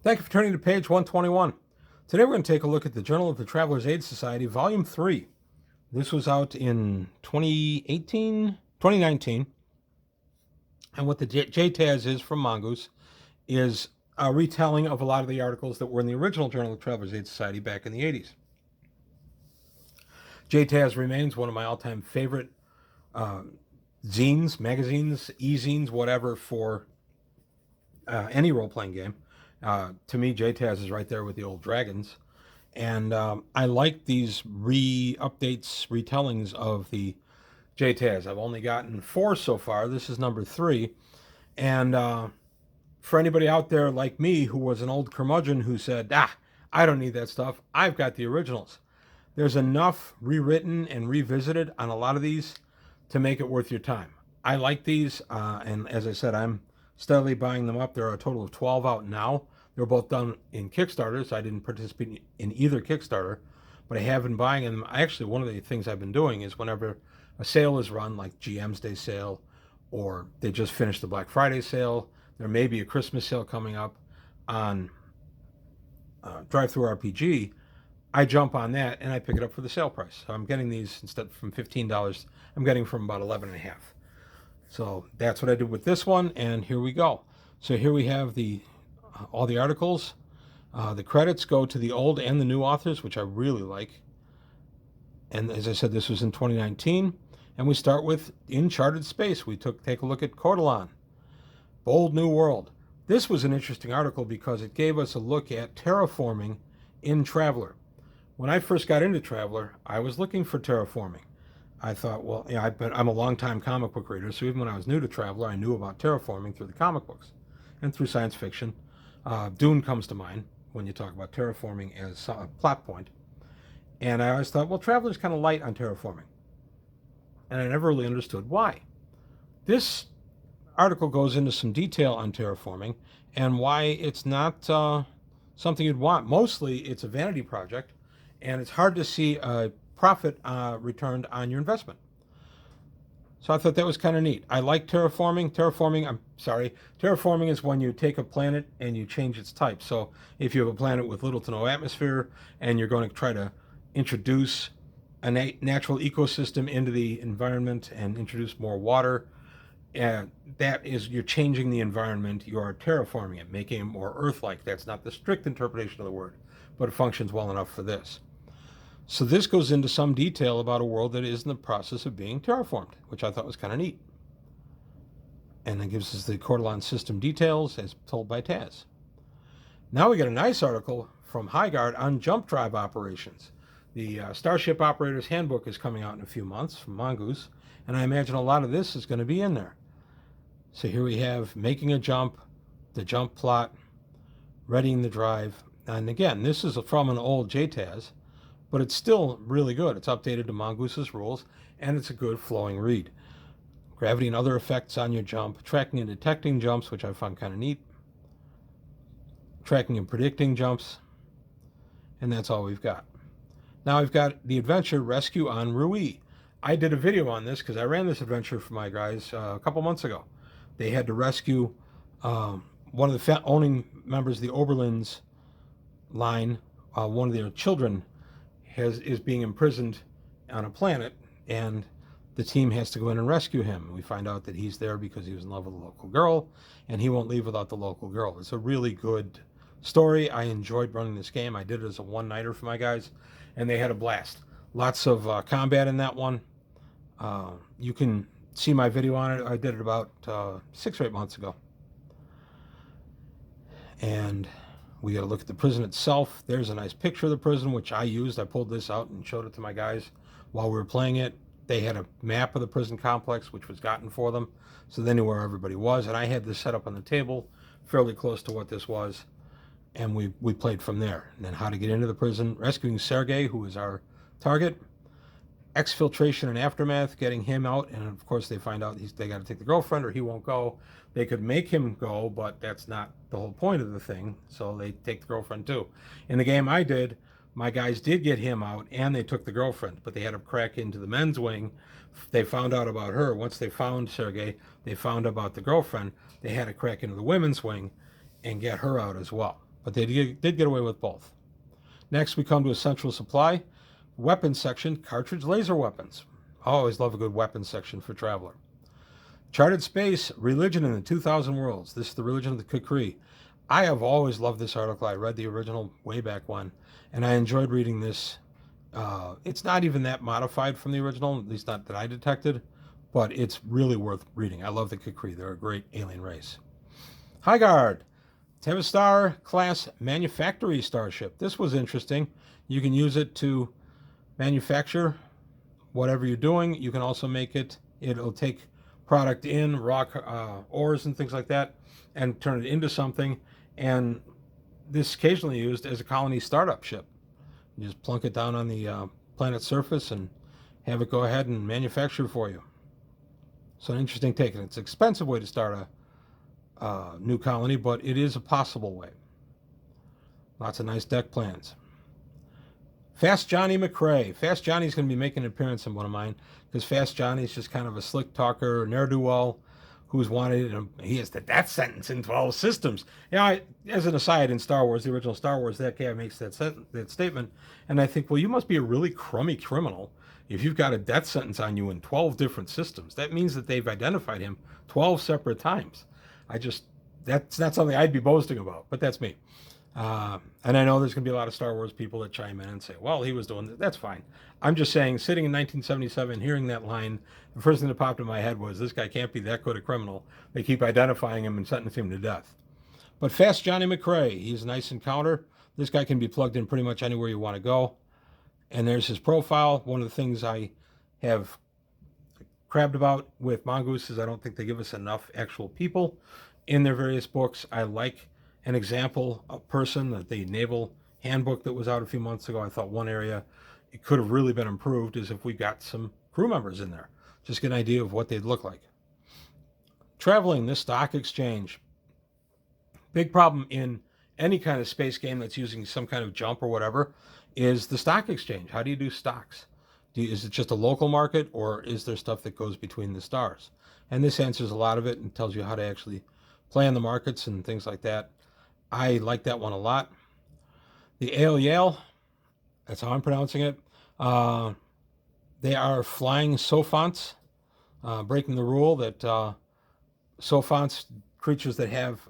Thank you for turning to page 121. Today we're going to take a look at the Journal of the Traveler's Aid Society, Volume 3. This was out in 2019. And what the JtAS is from Mongoose is a retelling of a lot of the articles that were in the original Journal of the Traveler's Aid Society back in the 80s. JtAS remains one of my all-time favorite zines, magazines, e-zines, whatever, for any role-playing game. To me, JtAS is right there with the old dragons. And I like these updates, retellings of the JtAS. I've only gotten 4 so far. This is number 3. And for anybody out there like me who was an old curmudgeon who said, I don't need that stuff, I've got the originals. There's enough rewritten and revisited on a lot of these to make it worth your time. I like these, and as I said, I'm steadily buying them up. There are a total of 12 out now. They're both done in Kickstarters. I didn't participate in either Kickstarter, but I have been buying them. Actually, one of the things I've been doing is whenever a sale is run, like GM's Day sale, or they just finished the Black Friday sale, there may be a Christmas sale coming up on Drive-Thru RPG, I jump on that and I pick it up for the sale price. So I'm getting these instead from $15, I'm getting from about $11.50. So that's what I did with this one, and here we go. So here we have all the articles. The credits go to the old and the new authors, which I really like. And as I said, this was in 2019. And we start with Uncharted Space. We take a look at Cordelon, Bold New World. This was an interesting article because it gave us a look at terraforming in Traveller. When I first got into Traveller, I was looking for terraforming. I thought, well, yeah, I'm a long-time comic book reader, so even when I was new to Traveller, I knew about terraforming through the comic books and through science fiction. Dune comes to mind when you talk about terraforming as a plot point. And I always thought, well, Traveller's kind of light on terraforming. And I never really understood why. This article goes into some detail on terraforming and why it's not something you'd want. Mostly, it's a vanity project, and it's hard to see a profit returned on your investment. So I thought that was kind of neat. I like terraforming. Terraforming is when you take a planet and you change its type. So if you have a planet with little to no atmosphere and you're going to try to introduce a natural ecosystem into the environment and introduce more water, that is, you're changing the environment. You are terraforming it, making it more Earth-like. That's not the strict interpretation of the word, but it functions well enough for this. So this goes into some detail about a world that is in the process of being terraformed, which I thought was kind of neat. And it gives us the Cordelon system details as told by Taz. Now we get a nice article from Highguard on jump drive operations. The Starship Operator's Handbook is coming out in a few months from Mongoose, and I imagine a lot of this is going to be in there. So here we have making a jump, the jump plot, readying the drive. And again, this is from an old JtAS, but it's still really good. It's updated to Mongoose's rules, and it's a good flowing read. Gravity and other effects on your jump, tracking and detecting jumps, which I found kind of neat, tracking and predicting jumps, and that's all we've got. Now we've got the adventure Rescue on Rui. I did a video on this because I ran this adventure for my guys a couple months ago. They had to rescue one of the owning members of the Oberlins line. One of their children is being imprisoned on a planet, and the team has to go in and rescue him. We find out that he's there because he was in love with a local girl, and he won't leave without the local girl. It's a really good story. I enjoyed running this game. I did it as a one-nighter for my guys, and they had a blast. Lots of combat in that one. You can see my video on it. I did it about 6 or 8 months ago. And we got to look at the prison itself. There's a nice picture of the prison, which I used. I pulled this out and showed it to my guys while we were playing it. They had a map of the prison complex, which was gotten for them, so they knew where everybody was. And I had this set up on the table, fairly close to what this was, and we played from there. And then how to get into the prison, rescuing Sergei, who is our target, exfiltration and aftermath, getting him out, and of course they find out they got to take the girlfriend or he won't go. They could make him go, but that's not the whole point of the thing, so they take the girlfriend too. In the game I did, my guys did get him out and they took the girlfriend, but they had to crack into the men's wing. They found out about her. Once they found Sergei, they found about the girlfriend. They had to crack into the women's wing and get her out as well. but they did get away with both. Next, we come to Essential Supply, weapons section, cartridge laser weapons. I always love a good weapons section for Traveler. Charted Space, Religion in the 2000 Worlds. This is the religion of the Kukri. I have always loved this article. I read the original way back when, and I enjoyed reading this. It's not even that modified from the original, at least not that I detected, but it's really worth reading. I love the Kukri. They're a great alien race. High Guard, Tevistar class manufactory starship. This was interesting. You can use it to manufacture whatever you're doing. You can also make it, it'll take product in, raw ores and things like that, and turn it into something. And this is occasionally used as a colony startup ship. You just plunk it down on the planet's surface and have it go ahead and manufacture for you. So an interesting take. And it's an expensive way to start a new colony, but it is a possible way. Lots of nice deck plans. Fast Johnny McRae. Fast Johnny's going to be making an appearance in one of mine, because Fast Johnny's just kind of a slick talker, ne'er-do-well, who's wanted, he has the death sentence in 12 systems. Yeah, as an aside, in Star Wars, the original Star Wars, that guy makes that statement, and I think, well, you must be a really crummy criminal if you've got a death sentence on you in 12 different systems. That means that they've identified him 12 separate times. That's not something I'd be boasting about, but that's me. And I know there's going to be a lot of Star Wars people that chime in and say, well, he was doing that. That's fine. I'm just saying, sitting in 1977, hearing that line, the first thing that popped in my head was, this guy can't be that good a criminal. They keep identifying him and sentencing him to death. But Fast Johnny McRae, he's a nice encounter. This guy can be plugged in pretty much anywhere you want to go. And there's his profile. One of the things I have crabbed about with Mongoose is I don't think they give us enough actual people in their various books. I like an example, a person, that the Naval Handbook that was out a few months ago. I thought one area it could have really been improved is if we got some crew members in there. Just get an idea of what they'd look like. Traveling, this stock exchange. Big problem in any kind of space game that's using some kind of jump or whatever is the stock exchange. How do you do stocks? Is it just a local market, or is there stuff that goes between the stars? And this answers a lot of it and tells you how to actually play in the markets and things like that. I like that one a lot. The Ale Yale, that's how I'm pronouncing it. They are flying sophonts, breaking the rule that sophonts, creatures that have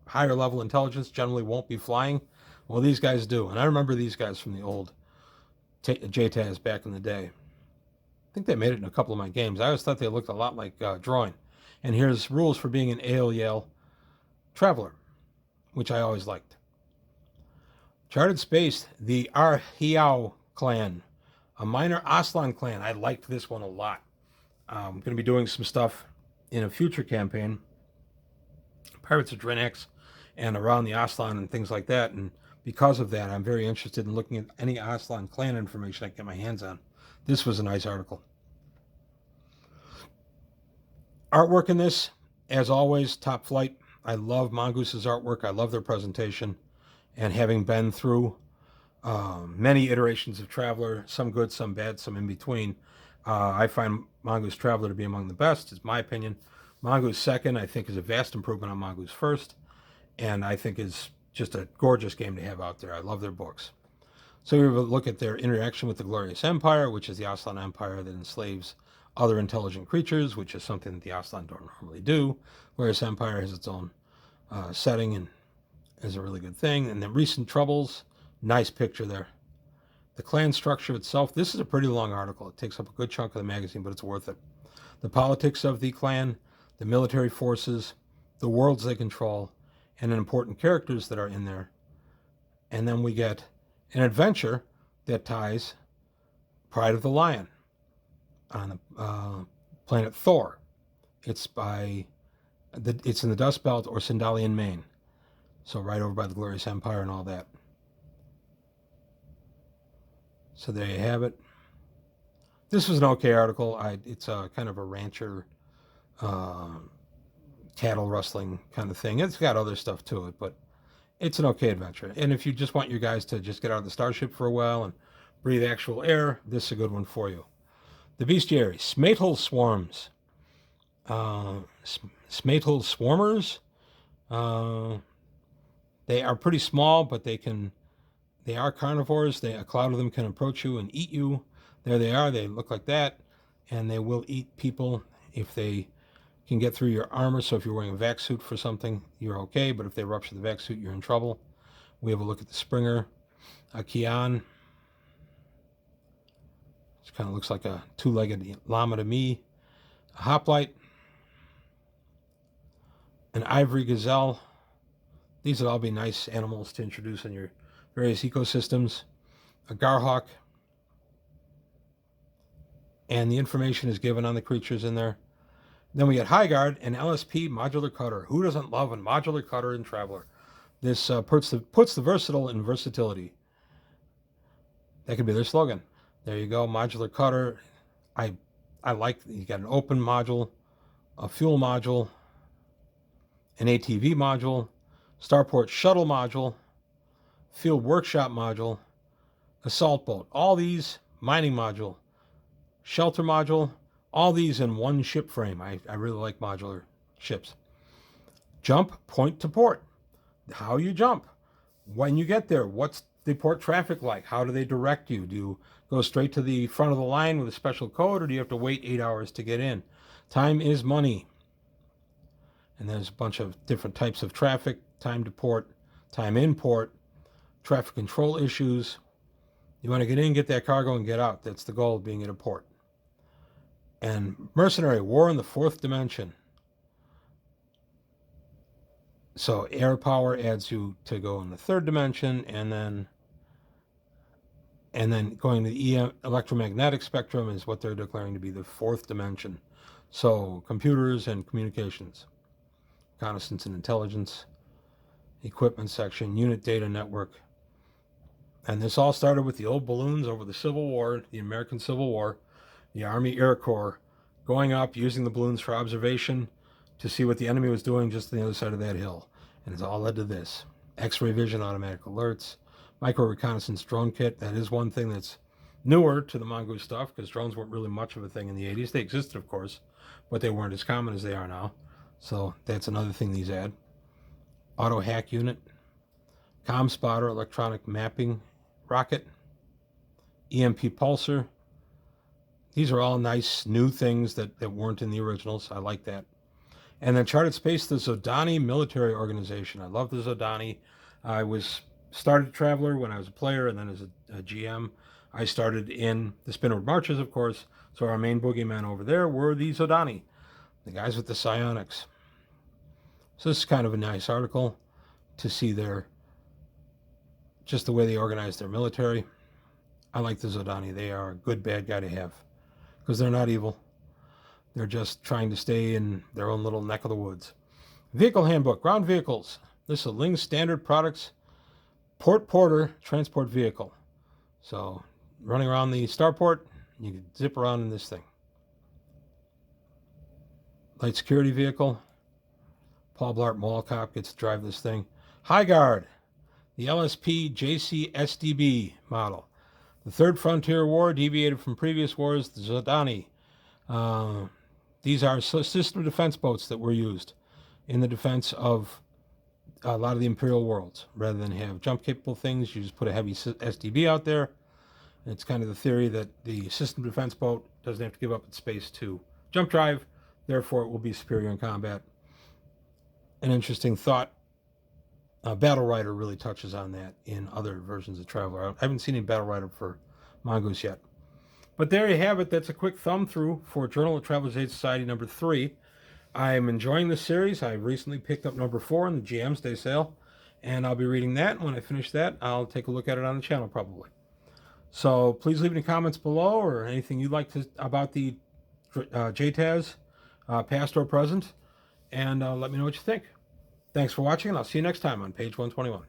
higher level intelligence, generally won't be flying. Well, these guys do. And I remember these guys from the old JtAS back in the day. I think they made it in a couple of my games. I always thought they looked a lot like drawing. And here's rules for being an Ale Yale traveler, which I always liked. Charted Space, the Arhiao clan, a minor Aslan clan. I liked this one a lot. I'm going to be doing some stuff in a future campaign, Pirates of Drenax, and around the Aslan and things like that. And because of that, I'm very interested in looking at any Aslan clan information I can get my hands on. This was a nice article. Artwork in this, as always, top flight. I love Mongoose's artwork. I love their presentation. And having been through many iterations of Traveler, some good, some bad, some in between, I find Mongoose Traveler to be among the best, is my opinion. Mongoose second, I think, is a vast improvement on Mongoose first, and I think is just a gorgeous game to have out there. I love their books. So we have a look at their interaction with the Glorious Empire, which is the Aslan Empire that enslaves other intelligent creatures, which is something that the Aslan don't normally do. Glorious Empire has its own setting and is a really good thing. And the recent troubles, nice picture there. The clan structure itself, this is a pretty long article. It takes up a good chunk of the magazine, but it's worth it. The politics of the clan, the military forces, the worlds they control, and important characters that are in there. And then we get an adventure that ties Pride of the Lion on the planet Thor. It's in the Dust Belt or Sindalian, Maine. So right over by the Glorious Empire and all that. So there you have it. This was an okay article. It's a kind of a rancher, cattle rustling kind of thing. It's got other stuff to it, but it's an okay adventure. And if you just want your guys to just get out of the starship for a while and breathe actual air, this is a good one for you. The Bestiary, Smatel Swarms. Smatel Swarmers. They are pretty small, but they are carnivores. A cloud of them can approach you and eat you. There they are. They look like that, and they will eat people if they can get through your armor. So if you're wearing a vac suit for something, you're okay. But if they rupture the vac suit, you're in trouble. We have a look at the Springer, a Kian. It kind of looks like a two-legged llama to me. A hoplite, an ivory gazelle. These would all be nice animals to introduce in your various ecosystems. A garhawk. And the information is given on the creatures in there. Then we get Highguard and LSP modular cutter. Who doesn't love a modular cutter in Traveler? This puts the versatile in versatility. That could be their slogan. There you go, modular cutter. I like, you got an open module, a fuel module, an ATV module, starport shuttle module, field workshop module, assault boat. All these, mining module, shelter module, all these in one ship frame. I really like modular ships. Jump point to port. How you jump. When you get there, what's the port traffic like? How do they direct you? Do you go straight to the front of the line with a special code, or do you have to wait 8 hours to get in? Time is money. And there's a bunch of different types of traffic, time to port, time in port, traffic control issues. You want to get in, get that cargo, and get out. That's the goal of being at a port. And Mercenary, War in the Fourth Dimension. So air power adds you to go in the third dimension, and then going to the electromagnetic spectrum is what they're declaring to be the fourth dimension. So computers and communications, reconnaissance and intelligence, equipment section, unit data network. And this all started with the old balloons over the Civil War, the American Civil War, the Army Air Corps going up, using the balloons for observation to see what the enemy was doing just on the other side of that hill. And it's all led to this. X-ray vision, automatic alerts, micro reconnaissance drone kit. That is one thing that's newer to the Mongoose stuff, because drones weren't really much of a thing in the 80s. They existed, of course, but they weren't as common as they are now. So that's another thing these add. Auto hack unit, comm spotter, electronic mapping rocket, EMP pulsar. These are all nice new things that weren't in the originals. I like that. And then Charted Space, the Zhodani military organization. I love the Zhodani. I started Traveler when I was a player, and then as a GM, I started in the Spinward Marches, of course. So our main boogeymen over there were the Zhodani, the guys with the psionics. So this is kind of a nice article to see just the way they organize their military. I like the Zhodani. They are a good bad guy to have, because they're not evil. They're just trying to stay in their own little neck of the woods. Vehicle Handbook, ground vehicles. This is a Ling Standard Products Port Porter transport vehicle. So running around the starport, you can zip around in this thing. Light security vehicle. Paul Blart Mall Cop gets to drive this thing. Highguard, the LSP JCSDB model. The Third Frontier War deviated from previous wars. The Zhodani. These are system defense boats that were used in the defense of a lot of the Imperial worlds. Rather than have jump-capable things, you just put a heavy SDB out there. And it's kind of the theory that the system defense boat doesn't have to give up its space to jump drive. Therefore, it will be superior in combat. An interesting thought. Battle Rider really touches on that in other versions of Traveler. I haven't seen any Battle Rider for Mongoose yet. But there you have it. That's a quick thumb through for Journal of Traveler's Aid Society number 3. I'm enjoying the series. I recently picked up number 4 in the GM's Day Sale, and I'll be reading that. When I finish that, I'll take a look at it on the channel probably. So please leave any comments below, or anything you'd like to about the JtAS, past or present, and let me know what you think. Thanks for watching, and I'll see you next time on page 121.